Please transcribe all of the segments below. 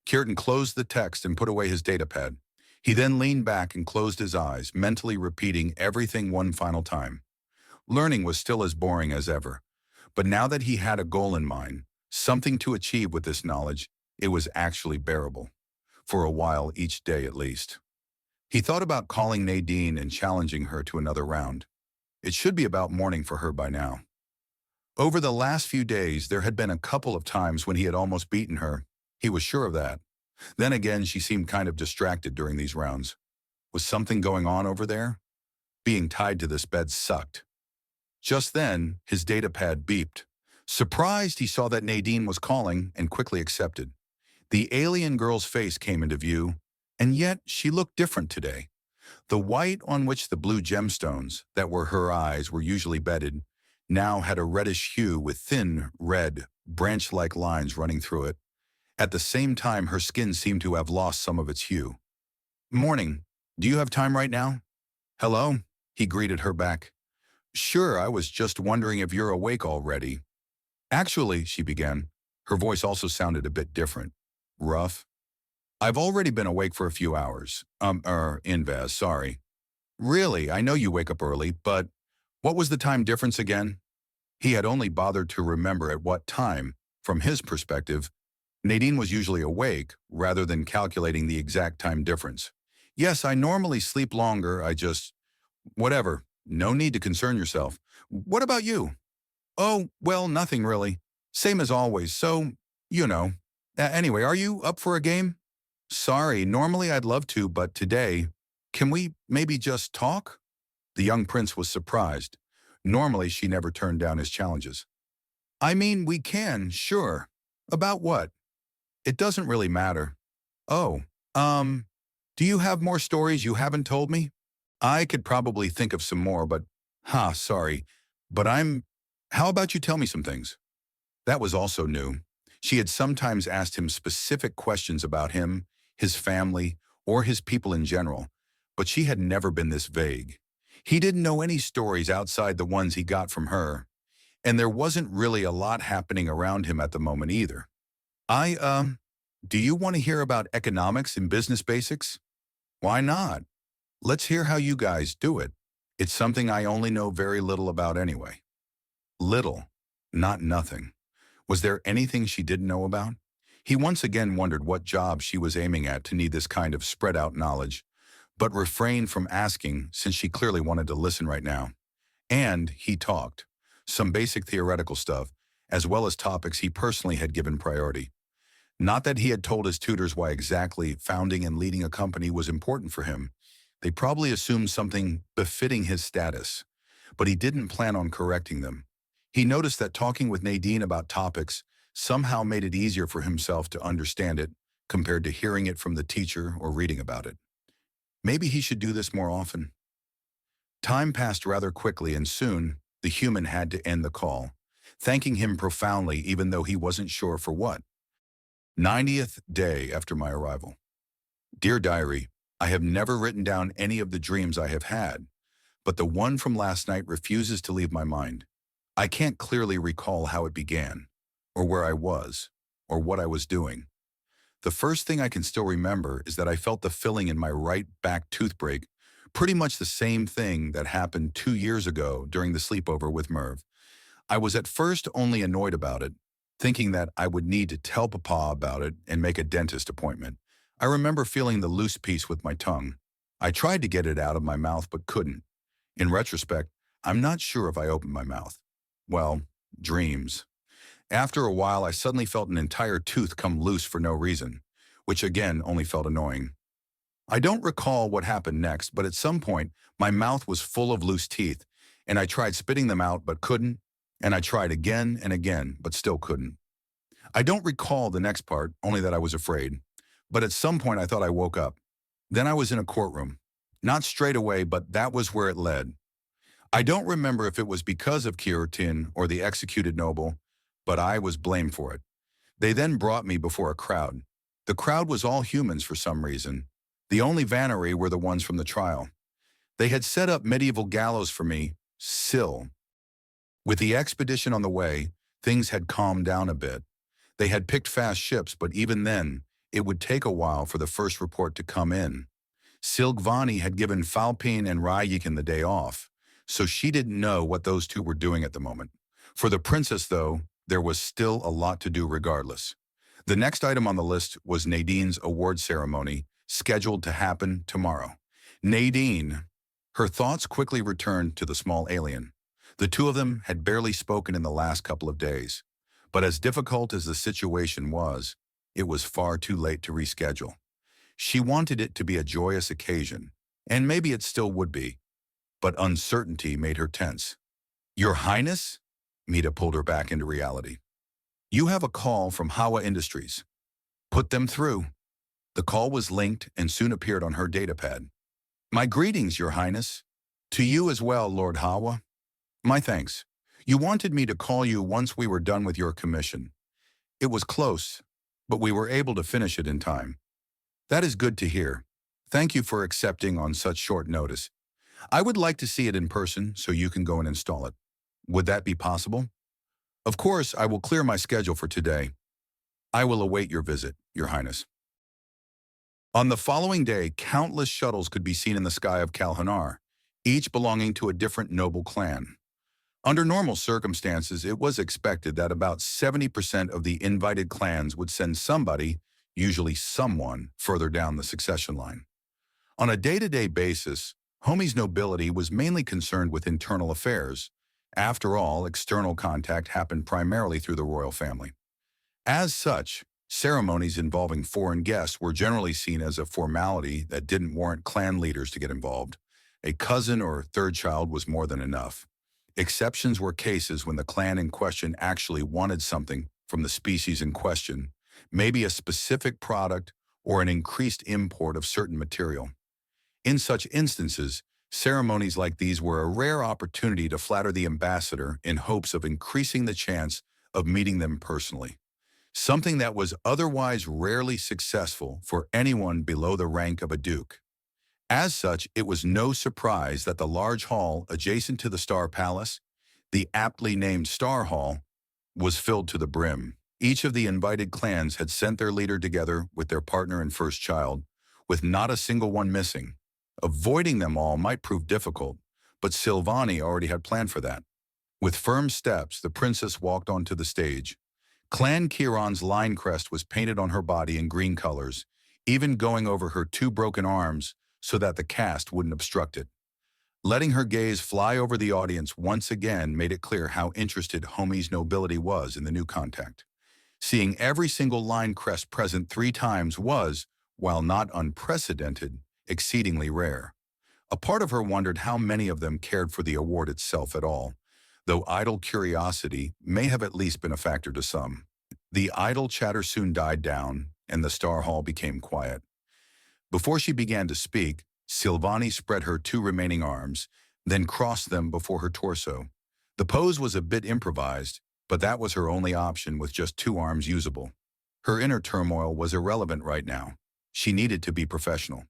Kieran closed the text and put away his datapad. He then leaned back and closed his eyes, mentally repeating everything one final time. Learning was still as boring as ever, but now that he had a goal in mind, something to achieve with this knowledge, it was actually bearable. For a while each day at least. He thought about calling Nadine and challenging her to another round. It should be about morning for her by now. Over the last few days, there had been a couple of times when he had almost beaten her. He was sure of that. Then again, she seemed kind of distracted during these rounds. Was something going on over there? Being tied to this bed sucked. Just then, his datapad beeped. Surprised, he saw that Nadine was calling and quickly accepted. The alien girl's face came into view, and yet she looked different today. The white on which the blue gemstones, that were her eyes, were usually bedded, now had a reddish hue with thin, red, branch-like lines running through it. At the same time, her skin seemed to have lost some of its hue. "Morning. Do you have time right now?" "Hello," he greeted her back. "Sure, I was just wondering if you're awake already." "Actually," she began. Her voice also sounded a bit different. Rough. "I've already been awake for a few hours. Invaz, sorry." "Really, I know you wake up early, but what was the time difference again?" He had only bothered to remember at what time, from his perspective, Nadine was usually awake, rather than calculating the exact time difference. "Yes, I normally sleep longer, Whatever, no need to concern yourself. What about you?" "Oh, well, nothing really. Same as always, so, you know. Anyway, are you up for a game?" "Sorry, normally I'd love to, but today, can we maybe just talk?" The young prince was surprised. Normally, she never turned down his challenges. "I mean, we can, sure. About what?" "It doesn't really matter." "Oh, do you have more stories you haven't told me?" "I could probably think of some more, but, sorry. But how about you tell me some things?" That was also new. She had sometimes asked him specific questions about him, his family, or his people in general, but she had never been this vague. He didn't know any stories outside the ones he got from her, and there wasn't really a lot happening around him at the moment either. Do you want to hear about economics and business basics?" "Why not? Let's hear how you guys do it. It's something I only know very little about anyway." Little, not nothing. Was there anything she didn't know about? He once again wondered what job she was aiming at to need this kind of spread-out knowledge, but refrained from asking since she clearly wanted to listen right now. And he talked. Some basic theoretical stuff, as well as topics he personally had given priority. Not that he had told his tutors why exactly founding and leading a company was important for him. They probably assumed something befitting his status, but he didn't plan on correcting them. He noticed that talking with Nadine about topics somehow made it easier for himself to understand it compared to hearing it from the teacher or reading about it. Maybe he should do this more often. Time passed rather quickly, and soon the human had to end the call, thanking him profoundly even though he wasn't sure for what. 90th day after my arrival. Dear Diary, I have never written down any of the dreams I have had, but the one from last night refuses to leave my mind. I can't clearly recall how it began, or where I was, or what I was doing. The first thing I can still remember is that I felt the filling in my right back tooth break, pretty much the same thing that happened 2 years ago during the sleepover with Merv. I was at first only annoyed about it, thinking that I would need to tell Papa about it and make a dentist appointment. I remember feeling the loose piece with my tongue. I tried to get it out of my mouth but couldn't. In retrospect, I'm not sure if I opened my mouth. Well, dreams. After a while, I suddenly felt an entire tooth come loose for no reason, which again only felt annoying. I don't recall what happened next, but at some point, my mouth was full of loose teeth, and I tried spitting them out but couldn't, and I tried again and again but still couldn't. I don't recall the next part, only that I was afraid. But at some point I thought I woke up. Then I was in a courtroom. Not straight away, but that was where it led. I don't remember if it was because of Kieran or the executed noble, but I was blamed for it. They then brought me before a crowd. The crowd was all humans for some reason. The only Vannery were the ones from the trial. They had set up medieval gallows for me, still. With the expedition on the way, things had calmed down a bit. They had picked fast ships, but even then, It would take a while for the first report to come in. Silvani had given Falpine and Rayikin the day off, so she didn't know what those two were doing at the moment. For the princess, though, there was still a lot to do regardless. The next item on the list was Nadine's award ceremony, scheduled to happen tomorrow. Nadine, her thoughts quickly returned to the small alien. The two of them had barely spoken in the last couple of days. But as difficult as the situation was, it was far too late to reschedule. She wanted it to be a joyous occasion, and maybe it still would be, but uncertainty made her tense. "Your Highness?" Mita pulled her back into reality. "You have a call from Hawa Industries. Put them through." The call was linked and soon appeared on her datapad. "My greetings, Your Highness. To you as well, Lord Hawa. My thanks. You wanted me to call you once we were done with your commission. It was close, but we were able to finish it in time. That is good to hear. Thank you for accepting on such short notice. I would like to see it in person so you can go and install it. Would that be possible? Of course, I will clear my schedule for today. I will await your visit, Your Highness." On the following day, countless shuttles could be seen in the sky of Kalhanar, each belonging to a different noble clan. Under normal circumstances, it was expected that about 70% of the invited clans would send somebody, usually someone, further down the succession line. On a day-to-day basis, Homie's nobility was mainly concerned with internal affairs. After all, external contact happened primarily through the royal family. As such, ceremonies involving foreign guests were generally seen as a formality that didn't warrant clan leaders to get involved. A cousin or third child was more than enough. Exceptions were cases when the clan in question actually wanted something from the species in question, maybe a specific product or an increased import of certain material. In such instances, ceremonies like these were a rare opportunity to flatter the ambassador in hopes of increasing the chance of meeting them personally, something that was otherwise rarely successful for anyone below the rank of a duke. As such, it was no surprise that the large hall adjacent to the Star Palace, the aptly named Star Hall, was filled to the brim. Each of the invited clans had sent their leader together with their partner and first child, with not a single one missing. Avoiding them all might prove difficult, but Silvani already had planned for that. With firm steps, the princess walked onto the stage. Clan Kieron's line crest was painted on her body in green colors, even going over her two broken arms so that the cast wouldn't obstruct it. Letting her gaze fly over the audience once again made it clear how interested Homie's nobility was in the new contact. Seeing every single line crest present 3 times was, while not unprecedented, exceedingly rare. A part of her wondered how many of them cared for the award itself at all, though idle curiosity may have at least been a factor to some. The idle chatter soon died down, and the Star Hall became quiet. Before she began to speak, Silvani spread her 2 remaining arms, then crossed them before her torso. The pose was a bit improvised, but that was her only option with just 2 arms usable. Her inner turmoil was irrelevant right now. She needed to be professional.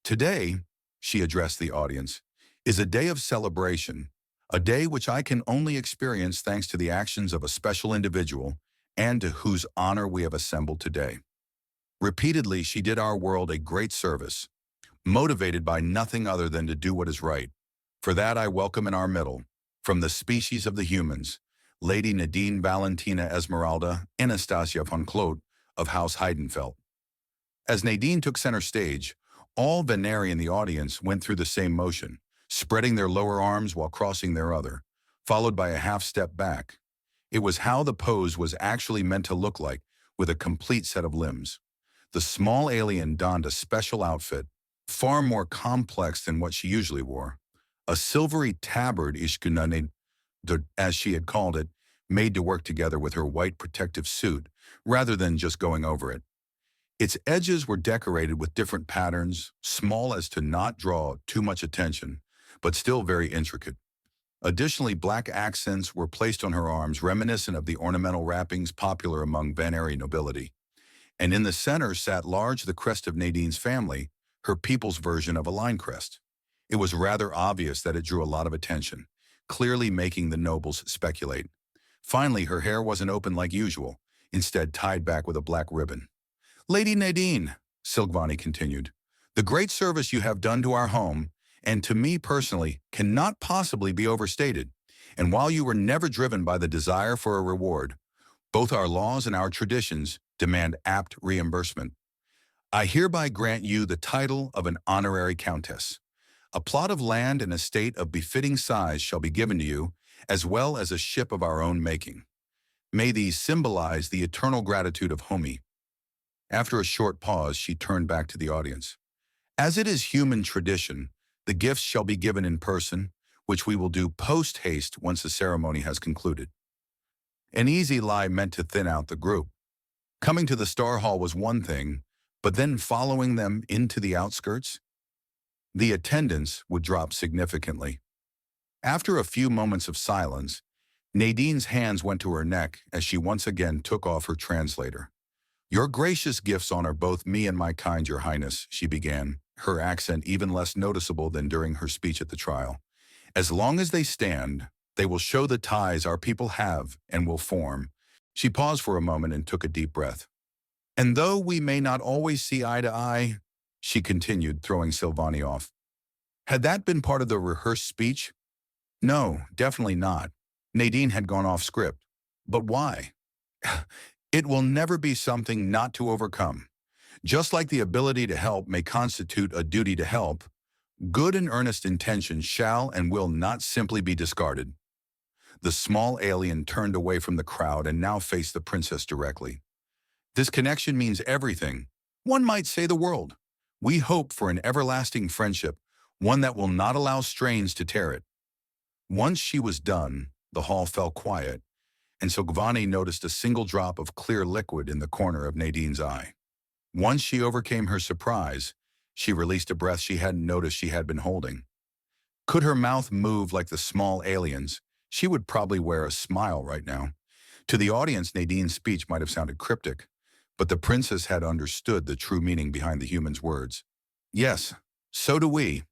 "Today," she addressed the audience, "is a day of celebration, a day which I can only experience thanks to the actions of a special individual and to whose honor we have assembled today." Repeatedly, she did our world a great service, motivated by nothing other than to do what is right. For that I welcome in our middle, from the species of the humans, Lady Nadine Valentina Esmeralda Anastasia von Klodt of House Heidenfeld. As Nadine took center stage, all Veneri in the audience went through the same motion, spreading their lower arms while crossing their other, followed by a half-step back. It was how the pose was actually meant to look like, with a complete set of limbs. The small alien donned a special outfit, far more complex than what she usually wore. A silvery tabard ishkunane, as she had called it, made to work together with her white protective suit, rather than just going over it. Its edges were decorated with different patterns, small as to not draw too much attention, but still very intricate. Additionally, black accents were placed on her arms reminiscent of the ornamental wrappings popular among Veneri nobility. And in the center sat large the crest of Nadine's family, her people's version of a line crest. It was rather obvious that it drew a lot of attention, clearly making the nobles speculate. Finally, her hair wasn't open like usual, instead tied back with a black ribbon. Lady Nadine, Silvani continued, the great service you have done to our home, and to me personally, cannot possibly be overstated. And while you were never driven by the desire for a reward, both our laws and our traditions demand apt reimbursement. I hereby grant you the title of an honorary countess. A plot of land and estate of befitting size shall be given to you, as well as a ship of our own making. May these symbolize the eternal gratitude of Homi. After a short pause, she turned back to the audience. As it is human tradition, the gifts shall be given in person, which we will do post-haste once the ceremony has concluded. An easy lie meant to thin out the group. Coming to the Star Hall was one thing, but then following them into the outskirts? The attendance would drop significantly. After a few moments of silence, Nadine's hands went to her neck as she once again took off her translator. Your gracious gifts honor both me and my kind, Your Highness, she began, her accent even less noticeable than during her speech at the trial. As long as they stand, they will show the ties our people have and will form. She paused for a moment and took a deep breath. And though we may not always see eye to eye, she continued, throwing Silvani off. Had that been part of the rehearsed speech? No, definitely not. Nadine had gone off script. But why? It will never be something not to overcome. Just like the ability to help may constitute a duty to help, good and earnest intention shall and will not simply be discarded. The small alien turned away from the crowd and now faced the princess directly. This connection means everything. One might say the world. We hope for an everlasting friendship, one that will not allow strains to tear it. Once she was done, the hall fell quiet, and Silvani noticed a single drop of clear liquid in the corner of Nadine's eye. Once she overcame her surprise, she released a breath she hadn't noticed she had been holding. Could her mouth move like the small aliens, she would probably wear a smile right now. To the audience, Nadine's speech might have sounded cryptic, but the princess had understood the true meaning behind the human's words. Yes, so do we,